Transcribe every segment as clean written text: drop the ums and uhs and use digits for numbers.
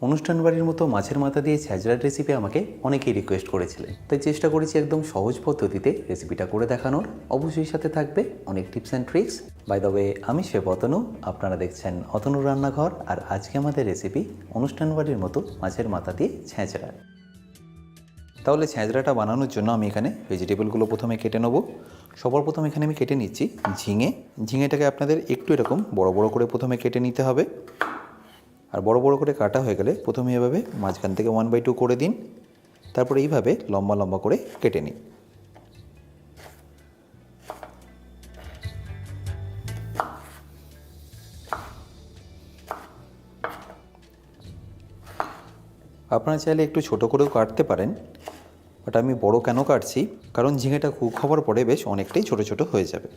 অনুষ্ঠান বাড়ির মতো মাছের মাথা দিয়ে ছ্যাঁচড়ার রেসিপি আমাকে অনেকেই রিকোয়েস্ট করেছিলেন, তাই চেষ্টা করেছি একদম সহজ পদ্ধতিতে রেসিপিটা করে দেখানোর। অবশ্যই সাথে থাকবে অনেক tips and tricks. By the way, আমি শেফ অতনু, আপনারা দেখছেন অতনুর রান্নাঘর। আর আজকে আমাদের রেসিপি অনুষ্ঠান বাড়ির মতো মাছের মাথা দিয়ে ছ্যাঁচড়া। তাহলে ছ্যাঁচড়াটা বানানোর জন্য আমি এখানে ভেজিটেবলগুলো প্রথমে কেটে নেব। সবার প্রথমে এখানে আমি কেটে নিচ্ছি ঝিঙেটাকে আপনাদের একটু এরকম বড় বড় করে প্রথমে কেটে নিতে হবে। আর বড় বড় করে কাটা হয়ে গেলে প্রথমে এভাবে মাঝখান থেকে 1/2 করে দিন, তারপরে এইভাবে লম্বা লম্বা করে কেটে নিন। আপনারা চাইলে একটু ছোট করেও কাটতে পারেন, বাট আমি বড় কেন কাটছি, কারণ ঝিঙেটা কুক হওয়ার পরে বেশ অনেকটাই ছোট ছোট হয়ে যাবে।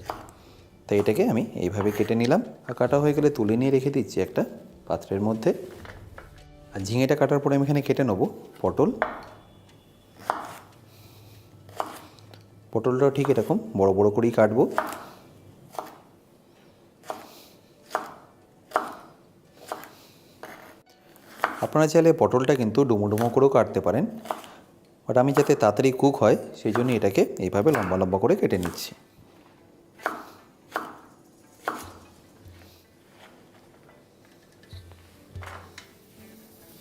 তাই এটাকে আমি এইভাবে কেটে নিলাম। আর কাটা হয়ে গেলে তুলে নিয়ে রেখে দিচ্ছি একটা পাত্রের মধ্যে। আর ঝিঙেটা কাটার পরে আমি এখানে কেটে নেব পটলটাও ঠিক এরকম বড় বড় করেই কাটবো। আপনারা চাইলে পটলটা কিন্তু ডুমো ডুমো করেও কাটতে পারেন, বাট আমি যাতে তাড়াতাড়ি কুক হয় সেই জন্য এটাকে এইভাবে লম্বা লম্বা করে কেটে নিচ্ছি।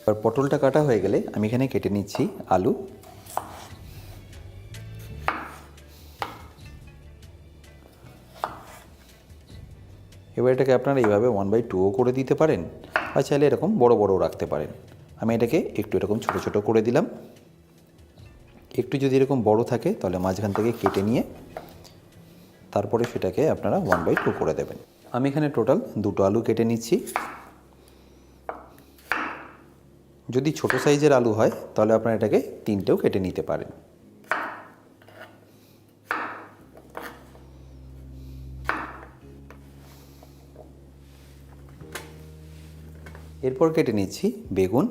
আর পটলটা কাটা হয়ে গেলে আমি এখানে কেটে নিচ্ছি আলু। এবার এটাকে আপনারা এইভাবে 1/2 করে দিতে পারেন, আর চাইলে এরকম বড় বড়ও রাখতে পারেন। আমি এটাকে একটু এরকম ছোট ছোট করে দিলাম। একটু যদি এরকম বড় থাকে তাহলে মাঝখান থেকে কেটে নিয়ে তারপরে সেটাকে আপনারা 1/2 করে দেবেন। আমি এখানে টোটাল 2টো আলু কেটে নিচ্ছি। যদি ছোট সাইজের আলু হয় তাহলে আপনারা এটাকে 3টেও কেটে নিতে পারেন। এরপর কেটে নিচ্ছি বেগুন।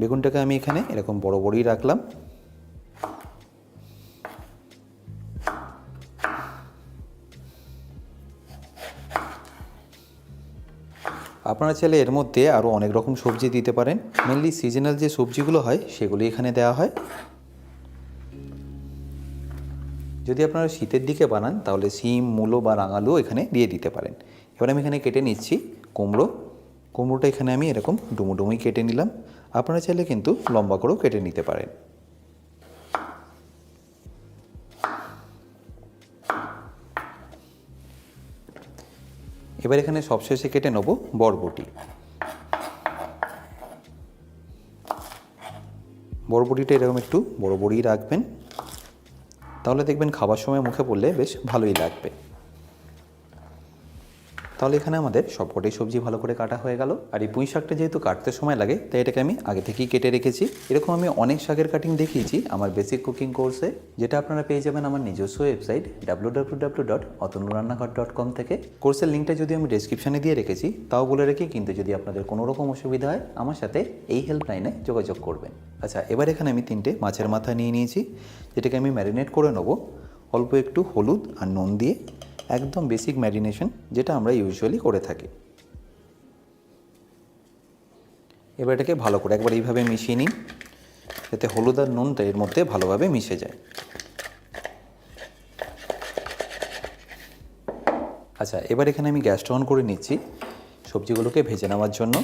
বেগুনটাকে আমি এখানে এরকম বড় বড়ই রাখলাম। আপনারা চাইলে এর মধ্যে আরও অনেক রকম সবজি দিতে পারেন। মেনলি সিজনাল যে সবজিগুলো হয় সেগুলি এখানে দেওয়া হয়। যদি আপনারা শীতের দিকে বানান তাহলে শিম, মূলো বা রাঙালু এখানে দিয়ে দিতে পারেন। এবার আমি এখানে কেটে নিচ্ছি কুমড়োটা এখানে আমি এরকম ডুমো ডুমোই কেটে নিলাম। আপনারা চাইলে কিন্তু লম্বা করেও কেটে নিতে পারেন। এবার এখানে সবশেষে কেটে নেব বরবটিটা এরকম একটু বড় বড়ই রাখবেন, তাহলে দেখবেন খাবার সময় মুখে পড়লে বেশ ভালোই লাগবে। তাহলে এখানে আমাদের সবকটাই সবজি ভালো করে কাটা হয়ে গেল। আর এই পুঁই শাকটা যেহেতু কাটতে সময় লাগে তাই এটাকে আমি আগে থেকেই কেটে রেখেছি। এরকম আমি অনেক শাকের কাটিং দেখিয়েছি আমার বেসিক কুকিং কোর্সে, যেটা আপনারা পেয়ে যাবেন আমার নিজস্ব ওয়েবসাইট www.otonurannaghar.com থেকে। কোর্সের লিঙ্কটা যদি আমি ডেসক্রিপশানে দিয়ে রেখেছি তাও বলে রেখে, কিন্তু যদি আপনাদের কোনো রকম অসুবিধা হয় আমার সাথে এই হেল্পলাইনে যোগাযোগ করবেন। আচ্ছা, এবার এখানে আমি 3টে মাছের মাথা নিয়ে নিয়েছি, যেটাকে আমি ম্যারিনেট করে নেব অল্প একটু হলুদ আর নুন দিয়ে। একদম বেসিক ম্যারিনেশন যেটা আমরা ইউজুয়ালি করে থাকি। এবার এটাকে ভালো করে একবার এইভাবে মিশিয়ে নিন, যাতে হলুদ আর নুনটা এর মধ্যে ভালোভাবে মিশে যায়। আচ্ছা, এবার এখানে আমি গ্যাসটা অন করে নিচ্ছি সবজিগুলোকে ভেজে নেওয়ার জন্য।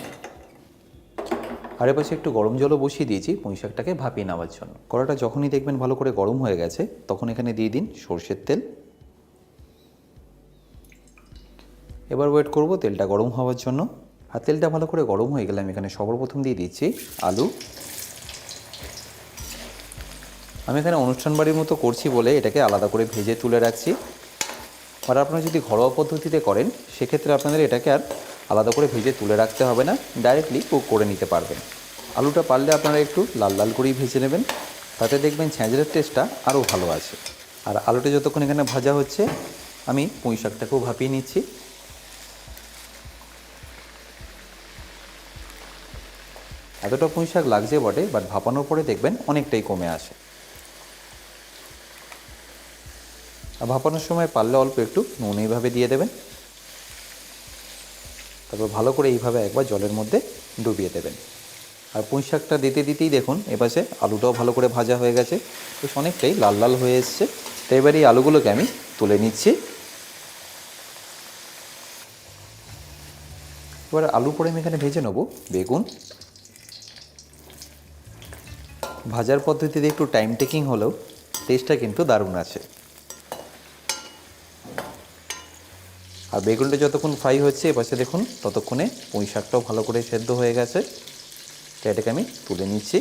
আর এপাশে একটু গরম জলও বসিয়ে দিয়েছি পুঁই শাকটাকে ভাপিয়ে নেওয়ার জন্য। কড়াটা যখনই দেখবেন ভালো করে গরম হয়ে গেছে তখন এখানে দিয়ে দিন সরষের তেল। এবার ওয়েট করব তেলটা গরম হওয়ার জন্য। আর তেলটা ভালো করে গরম হয়ে গেলে আমি এখানে সর্বপ্রথম দিয়ে দিচ্ছি আলু। আমি এখানে অনুষ্ঠান বাড়ির মতো করছি বলে এটাকে আলাদা করে ভেজে তুলে রাখছি। আর আপনারা যদি ঘরোয়া পদ্ধতিতে করেন সেক্ষেত্রে আপনাদের এটাকে আর আলাদা করে ভেজে তুলে রাখতে হবে না, ডাইরেক্টলি কুক করে নিতে পারবেন। আলুটা পারলে আপনারা একটু লাল লাল করেই ভেজে নেবেন, তাতে দেখবেন ছ্যাঁচড়ার টেস্টটা আরও ভালো আছে। আর আলুটা যতক্ষণ এখানে ভাজা হচ্ছে আমি পুঁই শাকটাকেও ভাপিয়ে নিচ্ছি। এতটা পুঁই শাক লাগছে বটে, বাট ভাপানোর পরে দেখবেন অনেকটাই কমে আসে। আর ভাপানোর সময় পারলে অল্প একটু নুন এইভাবে দিয়ে দেবেন। তারপর ভালো করে এইভাবে একবার জলের মধ্যে ডুবিয়ে দেবেন। আর পুঁই শাকটা দিতে দিতেই দেখুন এপাশে আলুটাও ভালো করে ভাজা হয়ে গেছে, বেশ অনেকটাই লাল লাল হয়ে এসছে। তো এবার এই আলুগুলোকে আমি তুলে নিচ্ছি। এবার আলু পরে আমি এখানে ভেজে নেব বেগুন। ভাজার পদ্ধতিতে একটু টাইম টেকিং হলেও টেস্টটা কিন্তু দারুণ আছে। আর বেগুনটা যতক্ষণ ফ্রাই হচ্ছে এপাশে দেখুন ততক্ষণে পুঁই শাকটাও ভালো করে সেদ্ধ হয়ে গেছে। তো এটাকে আমি তুলে নিচ্ছি।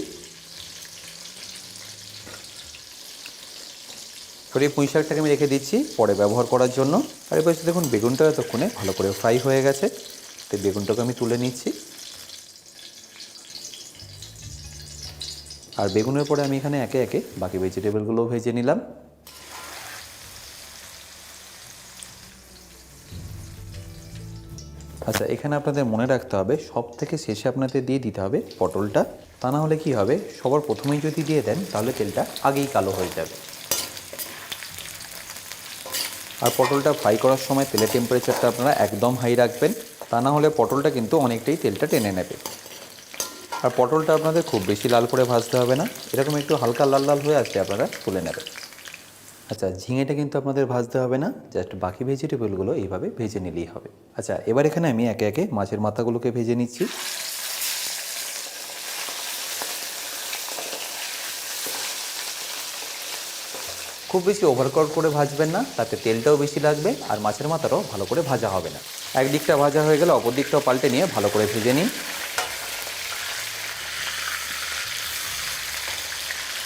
এবার এই পুঁই শাকটাকে আমি রেখে দিচ্ছি পরে ব্যবহার করার জন্য। আর এপাশে দেখুন বেগুনটা এতক্ষণে ভালো করে ফ্রাই হয়ে গেছে। তো বেগুনটাকে আমি তুলে নিচ্ছি। আর বেগুনের পরে আমি এখানে একে একে বাকি ভেজিটেবলগুলোও ভেজে নিলাম। আচ্ছা, এখানে আপনাদের মনে রাখতে হবে সব থেকে শেষে আপনাদের দিয়ে দিতে হবে পটলটা। তা না হলে কী হবে, সবার প্রথমেই যদি দিয়ে দেন তাহলে তেলটা আগেই কালো হয়ে যাবে। আর পটলটা ফ্রাই করার সময় তেলের টেম্পারেচারটা আপনারা একদম হাই রাখবেন, তা না হলে পটলটা কিন্তু অনেকটাই তেলটা টেনে নেবে। আর পটলটা আপনাদের খুব বেশি লাল করে ভাজতে হবে না, এরকম একটু হালকা লাল লাল হয়ে আসলে আপনারা তুলে নেবেন। আচ্ছা, ঝিঙেটা কিন্তু আপনাদের ভাজতে হবে না, জাস্ট বাকি ভেজিটেবলগুলো এইভাবে ভেজে নিলেই হবে। আচ্ছা, এবার এখানে আমি একে একে মাছের মাথাগুলোকে ভেজে নিচ্ছি। খুব বেশি ওভারকুক করে ভাজবেন না, তাতে তেলটাও বেশি লাগবে আর মাছের মাথাটাও ভালো করে ভাজা হবে না। একদিকটা ভাজা হয়ে গেলে অপর দিকটাও পাল্টে নিয়ে ভালো করে ভেজে নিন।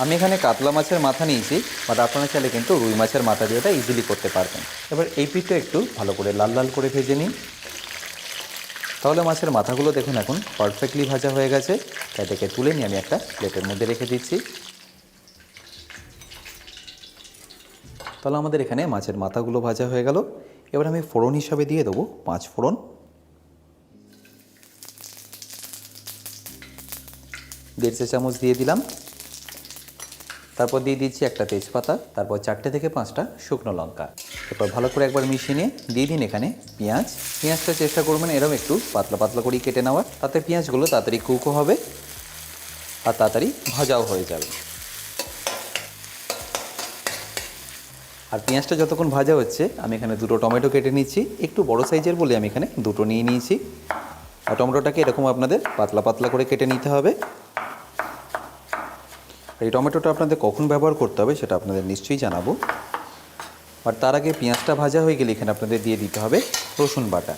আমি এখানে কাতলা মাছের মাথা নিয়েছি, বাট আপনারা চাইলে কিন্তু রুই মাছের মাথা দিয়ে এটা ইজিলি করতে পারবেন। এবার এই পিঠটা একটু ভালো করে লাল লাল করে ভেজে নিন। তাহলে মাছের মাথাগুলো দেখুন এখন পারফেক্টলি ভাজা হয়ে গেছে। এটাকে তুলে নিয়ে আমি একটা প্লেটের মধ্যে রেখে দিচ্ছি। তাহলে আমাদের এখানে মাছের মাথাগুলো ভাজা হয়ে গেল। এবার আমি ফোড়ন হিসাবে দিয়ে দেবো 5 ফোড়ন, 1.5 চা চামচ দিয়ে দিলাম। তারপর দিয়ে দিচ্ছি একটা তেজপাতা, তারপর 4টে থেকে 5টা শুকনো লঙ্কা। এরপর ভালো করে একবার মিশিয়ে নিয়ে দিয়ে দিন এখানে পেঁয়াজ। পেঁয়াজটা চেষ্টা করবেন এরকম একটু পাতলা পাতলা করেই কেটে নেওয়ার, তাতে পেঁয়াজগুলো তাড়াতাড়ি কুকও হবে আর তাড়াতাড়ি ভাজাও হয়ে যাবে। আর পেঁয়াজটা যতক্ষণ ভাজা হচ্ছে আমি এখানে 2টো টমেটো কেটে নিচ্ছি, একটু বড় সাইজের বলে আমি এখানে 2টো নিয়ে নিয়েছি। আর টমেটোটাকে এরকম আপনাদের পাতলা পাতলা করে কেটে নিতে হবে। এই টমেটোটা আপনাদের কখন ব্যবহার করতে হবে সেটা আপনাদের নিশ্চয়ই জানাবো। আর তার আগে পেঁয়াজটা ভাজা হয়ে গেলে এখানে আপনাদের দিয়ে দিতে হবে রসুন বাটা।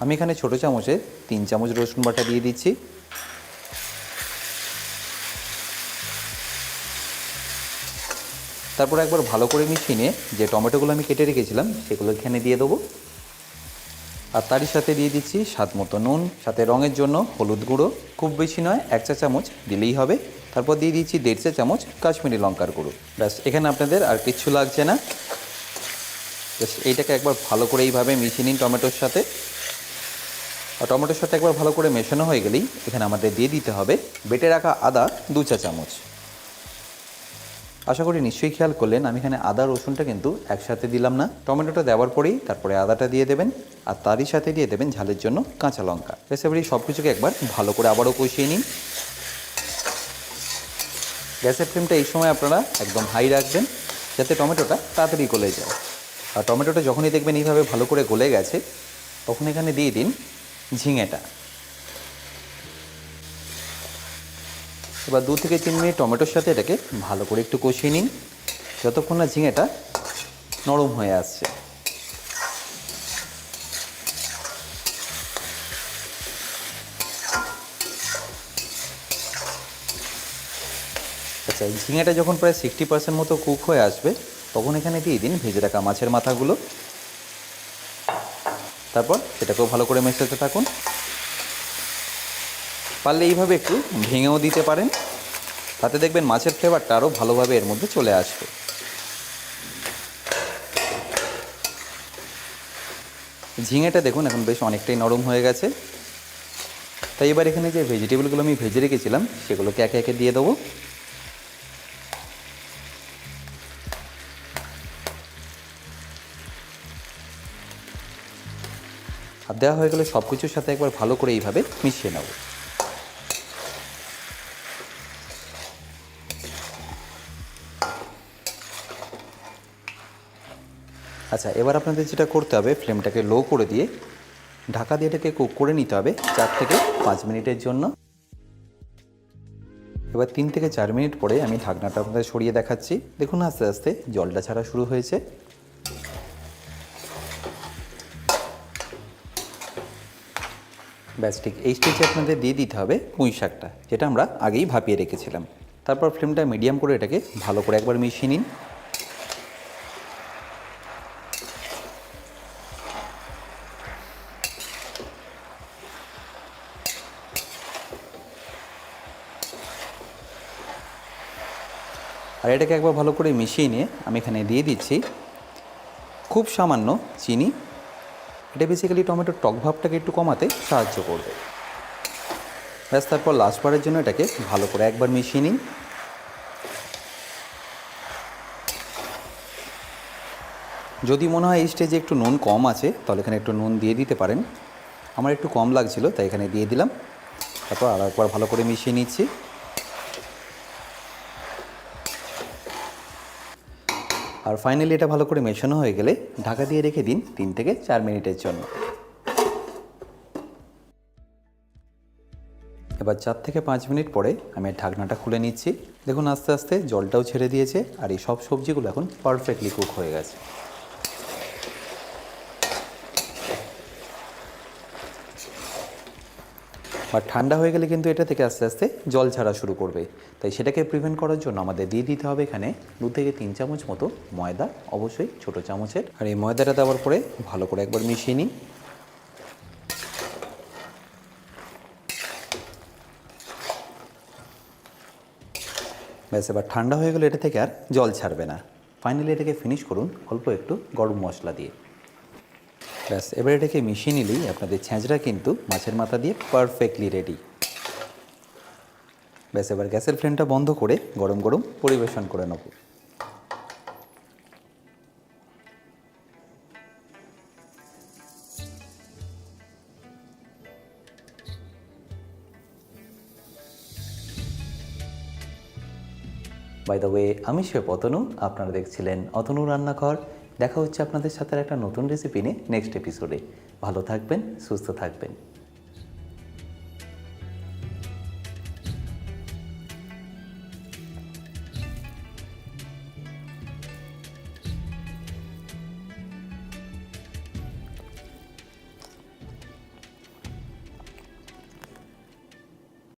আমি এখানে ছোটো চামচে 3 চামচ রসুন বাটা দিয়ে দিচ্ছি। তারপর একবার ভালো করে মিশিয়ে নিয়ে যে টমেটোগুলো আমি কেটে রেখেছিলাম সেগুলো এখানে দিয়ে দেবো। আর তারই সাথে দিয়ে দিচ্ছি স্বাদ মতো নুন, সাথে রঙের জন্য হলুদ গুঁড়ো, খুব বেশি নয় 1 চা চামচ দিলেই হবে। তারপর দিয়ে দিচ্ছি 1.5 চা চামচ কাশ্মীরি লঙ্কার গুঁড়ো। ব্যাস, এখানে আপনাদের আর কিচ্ছু লাগছে না। জাস্ট এইটাকে একবার ভালো করে এইভাবে মিশিয়ে নিন টমেটোর সাথে। আর টমেটোর সাথে একবার ভালো করে মেশানো হয়ে গেলেই এখানে আমাদের দিয়ে দিতে হবে বেটে রাখা আদা 2 চা চামচ। আশা করি নিশ্চয়ই খেয়াল করলেন আমি এখানে আদা রসুনটা কিন্তু একসাথে দিলাম না। টমেটোটা দেওয়ার পরেই তারপরে আদাটা দিয়ে দেবেন আর তারই সাথে দিয়ে দেবেন ঝালের জন্য কাঁচা লঙ্কা। বেশ, এবার এই সব কিছুকে একবার ভালো করে আবারও কষিয়ে নিন। গ্যাসের ফ্লেমটা এই সময় আপনারা একদম হাই রাখবেন যাতে টমেটোটা তাড়াতাড়ি গলে যায়। আর টমেটোটা যখনই দেখবেন এইভাবে ভালো করে গলে গেছে তখন এখানে দিয়ে দিন ঝিঙেটা। এবার 2 থেকে 3 মিনিট টমেটোর সাথে এটাকে ভালো করে একটু কষিয়ে নিন যতক্ষণ না ঝিঙেটা নরম হয়ে আসছে। আচ্ছা, ঝিঙেটা যখন প্রায় 60% মতো কুক হয়ে আসবে তখন এখানে দিয়ে দিন ভেজে রাখা মাছের মাথাগুলো। তারপর সেটাকেও ভালো করে মেশাতে থাকুন। পারলে এইভাবে একটু ভেঙেও দিতে পারেন, তাতে দেখবেন মাছের ফ্লেভারটা আরও ভালোভাবে এর মধ্যে চলে আসবে। ঝিঙেটা দেখুন এখন বেশ অনেকটাই নরম হয়ে গেছে। তাই এবার এখানে যে ভেজিটেবলগুলো আমি ভেজে রেখেছিলাম সেগুলোকে একে একে দিয়ে দেবো। আর দেওয়া হয়ে গেলে সব কিছুর সাথে একবার ভালো করে এইভাবে মিশিয়ে নেব। আচ্ছা, এবার আপনাদের যেটা করতে হবে, ফ্লেমটাকে লো করে দিয়ে ঢাকা দিয়ে এটাকে কুক করে নিতে হবে 4 থেকে 5 মিনিটের জন্য। এবার 3 থেকে 4 মিনিট পরে আমি ঢাকনাটা আপনাদের সরিয়ে দেখাচ্ছি। দেখুন আস্তে আস্তে জলটা ছাড়া শুরু হয়েছে। ব্যাস ঠিক এই স্টেজে আপনাদের দিয়ে দিতে হবে পুঁই শাকটা, যেটা আমরা আগেই ভাপিয়ে রেখেছিলাম। তারপর ফ্লেমটা মিডিয়াম করে এটাকে ভালো করে একবার মিশিয়ে নিন। আর এটাকে একবার ভালো করে মিশিয়ে নিয়ে আমি এখানে দিয়ে দিচ্ছি খুব সামান্য চিনি। এটা বেসিক্যালি টমেটোর টক ভাবটাকে একটু কমাতে সাহায্য করবে। ব্যাস তারপর লাস্টবারের জন্য এটাকে ভালো করে একবার মিশিয়ে নিন। যদি মনে হয় এই স্টেজে একটু নুন কম আছে, তাহলে এখানে একটু নুন দিয়ে দিতে পারেন। আমার একটু কম লাগছিল, তাই এখানে দিয়ে দিলাম। তারপর আর একবার ভালো করে মিশিয়ে নিচ্ছি। আর ফাইনালি এটা ভালো করে মেশানো হয়ে গেলে ঢাকা দিয়ে রেখে দিন 3 থেকে 4 মিনিটের জন্য। এবার 4 থেকে 5 মিনিট পরে আমি ঢাকনাটা খুলে নিচ্ছি। দেখুন আস্তে আস্তে জলটাও ছেড়ে দিয়েছে, আর এই সব সবজিগুলো এখন পারফেক্টলি কুক হয়ে গেছে। আর ঠান্ডা হয়ে গেলে কিন্তু এটা থেকে আস্তে আস্তে জল ছাড়া শুরু করবে, তাই সেটাকে প্রিভেন্ট করার জন্য আমাদের দিয়ে দিতে হবে এখানে 2 থেকে 3 চামচ মতো ময়দা, অবশ্যই ছোটো চামচের। আর এই ময়দাটা দেওয়ার পরে ভালো করে একবার মিশিয়ে নিন। ব্যাস এবার ঠান্ডা হয়ে গেলে এটা থেকে আর জল ছাড়বে না। ফাইনালি এটাকে ফিনিশ করুন অল্প একটু গরম মশলা দিয়ে। ব্যাস এবার এটাকে মিশিয়ে নিলেই আপনাদের ছ্যাঁচড়া কিন্তু মাছের মাথা দিয়ে পারফেক্টলি রেডি। ব্যাস এবার গ্যাসের ফ্লেমটা বন্ধ করে গরম গরম পরিবেশন করে নেব। বাই দ্য ওয়ে, আমি শেফ অতনু, আপনারা দেখছিলেন অতনু রান্নাঘর। দেখা হচ্ছে আপনাদের সাথে একটা নতুন রেসিপি নিয়ে নেক্সট এপিসোডে। ভালো থাকবেন, সুস্থ থাকবেন।